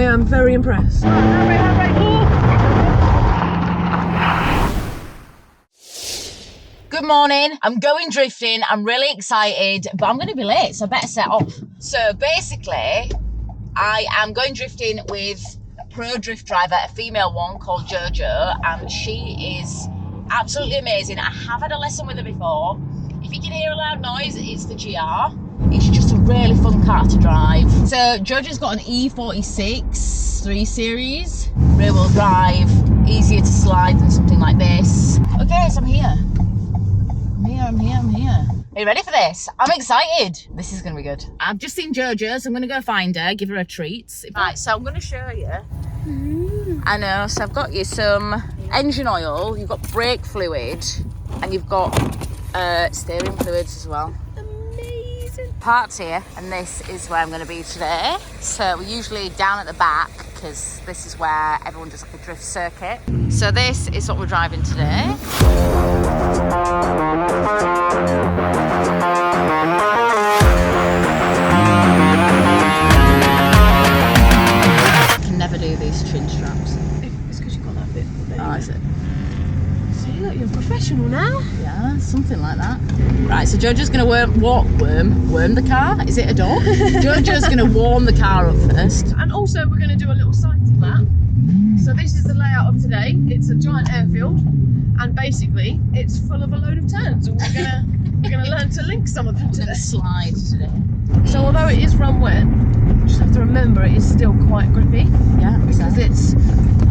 I am very impressed. Good morning. I'm going drifting. I'm really excited, but I'm going to be late, so I better set off. So basically, I am going drifting with a pro drift driver, a female one called Jojo, and she is absolutely amazing. I have had a lesson with her before. If you can hear a loud noise, it's the GR. It's just a really fun car to drive. So Jojo's got an E46 3 Series, rear wheel drive, easier to slide than something like this. Okay, so I'm here. I'm here. Are you ready for this? I'm excited. This is going to be good. I've just seen Jojo, so I'm going to go find her, give her a treat. Right, so I'm going to show you. I know, so I've got you some engine oil, you've got brake fluid, and you've got steering fluids as well. Amazing. Parts here, and this is where I'm going to be today. So we're usually down at the back, because this is where everyone does like a drift circuit. So this is what we're driving today. I can never do these chin straps. It's because you've got that bit. Oh, is it? See, look, you're a professional now. Yeah, something like that. Right, so Jojo's going to worm the car. Is it a dog? Jojo's going to warm the car up first. And also we're going to do a little sighting lap. So this is the layout of today. It's a giant airfield, and basically it's full of a load of turns, and we're gonna learn to link some of them today. Slide today. So although it is run wet, you just have to remember it is still quite grippy. Yeah, because it's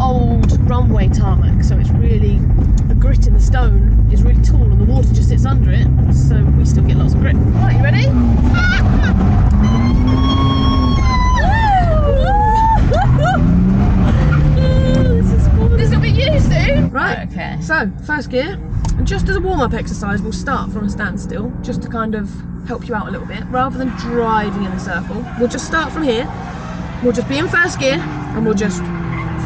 old runway tarmac, so it's really, the grit in the stone is really tall and the water just sits under it, so we still get lots of grip. Right, you ready? This will be you soon. Right, okay. So first gear, and just as a warm-up exercise, we'll start from a standstill, just to kind of help you out a little bit, rather than driving in a circle. We'll just start from here. We'll just be in first gear, and we'll just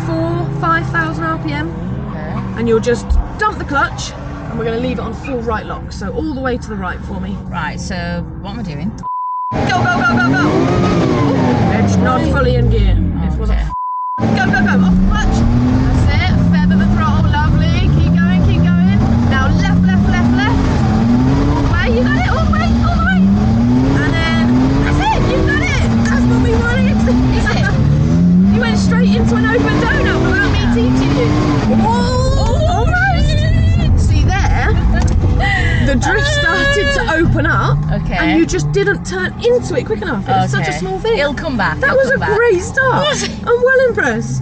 5,000 RPM, Okay. and you'll just dump the clutch, and we're going to leave it on full right lock, so all the way to the right for me. Right, so what am I doing? Go, go, go, go, go! It's not fully in gear. It was Okay. Go, go, go, off the clutch. That's it, feather the throttle, lovely. Keep going, keep going. Now left, left, left, left. All the way, you got it, all the way, all the way. And then, that's it, you've got it. That's what we wanted. Is it? You went straight into an open donut without me teaching you. Almost. See there? The drift started to open up, Okay. and you just didn't turn into it quick enough. It was such a small thing. It'll come back. That was a great start. I'm well impressed.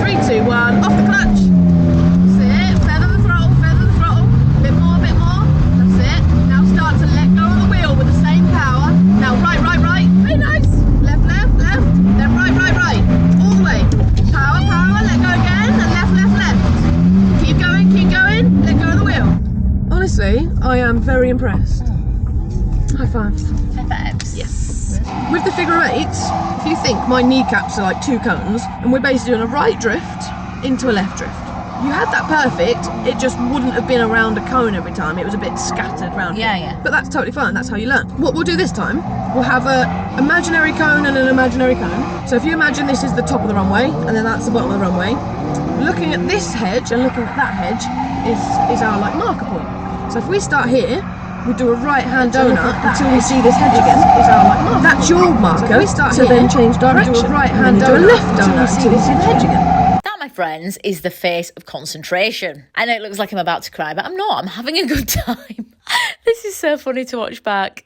3, 2, 1, off the clutch. That's it. Feather the throttle, feather the throttle. Bit more, bit more. That's it. Now start to let go of the wheel with the same power. Now right, right, right. Very nice. Left, left, left. Then right, right, right. All the way. Power, power. Let go again. And left, left, left. Keep going, keep going. Let go of the wheel. Honestly, I am very impressed. High fives. High fives. Yes. With the figure of eights, if you think my kneecaps are like 2 cones, and we're basically doing a right drift into a left drift. You had that perfect, it just wouldn't have been around a cone every time, it was a bit scattered round Yeah, here. yeah. But that's totally fine, that's how you learn. What we'll do this time, we'll have an imaginary cone and an imaginary cone. So if you imagine this is the top of the runway, and then that's the bottom of the runway, looking at this hedge and looking at that hedge is our like marker point. So if we start here, we do a right-hand donut until we see this hedge again. Is our like marker. That's your marker. So, we start here, then change direction. Do a right-hand donut. Do a left donut until we see this hedge again. That, my friends, is the face of concentration. I know it looks like I'm about to cry, but I'm not. I'm having a good time. This is so funny to watch back.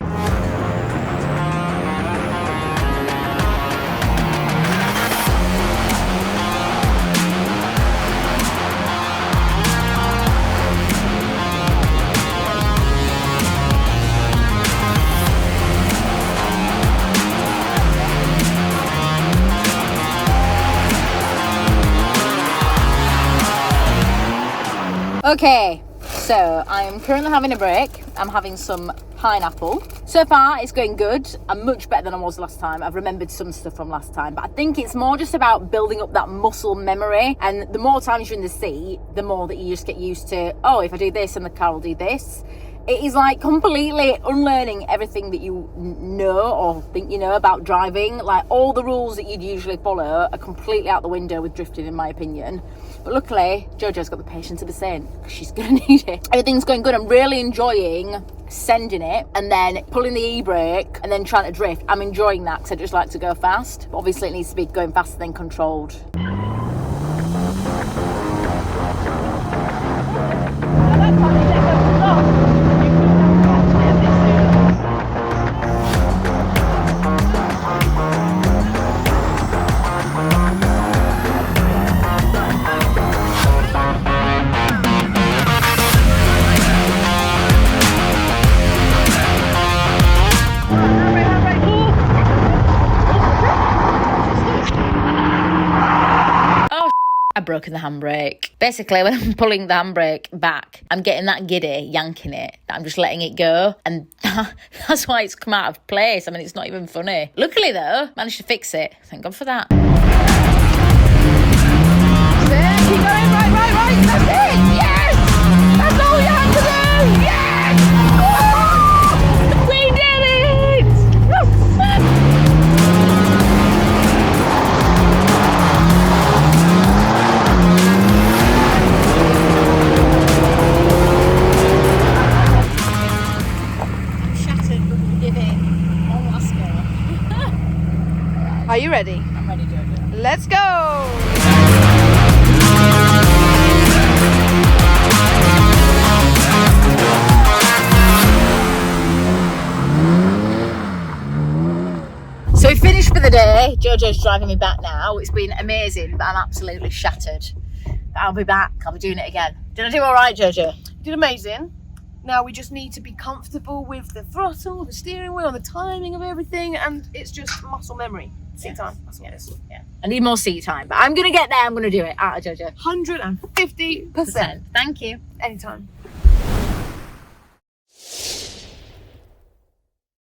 Okay, so I am currently having a break. I'm having some pineapple. So far, it's going good. I'm much better than I was last time. I've remembered some stuff from last time, but I think it's more just about building up that muscle memory. And the more times you're in the seat, the more that you just get used to, oh, if I do this, and the car will do this. It is like completely unlearning everything that you know or think you know about driving. Like all the rules that you'd usually follow are completely out the window with drifting, in my opinion. But luckily, Jojo's got the patience of a saint because she's going to need it. Everything's going good. I'm really enjoying sending it and then pulling the e-brake and then trying to drift. I'm enjoying that because I just like to go fast. But obviously, it needs to be going faster than controlled. I've broken the handbrake. Basically, when I'm pulling the handbrake back, I'm getting that giddy, yanking it, that I'm just letting it go. And that's why it's come out of place. I mean, it's not even funny. Luckily, though, managed to fix it. Thank God for that. That's it. Keep going. Right. That's it. Yes! That's all you have to do. Yes! Oh! We did it! Are you ready? I'm ready, Jojo. Let's go! So we finished for the day. Jojo's driving me back now. It's been amazing, but I'm absolutely shattered. But I'll be back. I'll be doing it again. Did I do all right, Jojo? You did amazing. Now we just need to be comfortable with the throttle, the steering wheel, and the timing of everything, and it's just muscle memory. Seat time. That's what it is. Yeah. I need more seat time, but I'm going to get there. I'm going to do it. Jojo. 150%. Thank you. Anytime.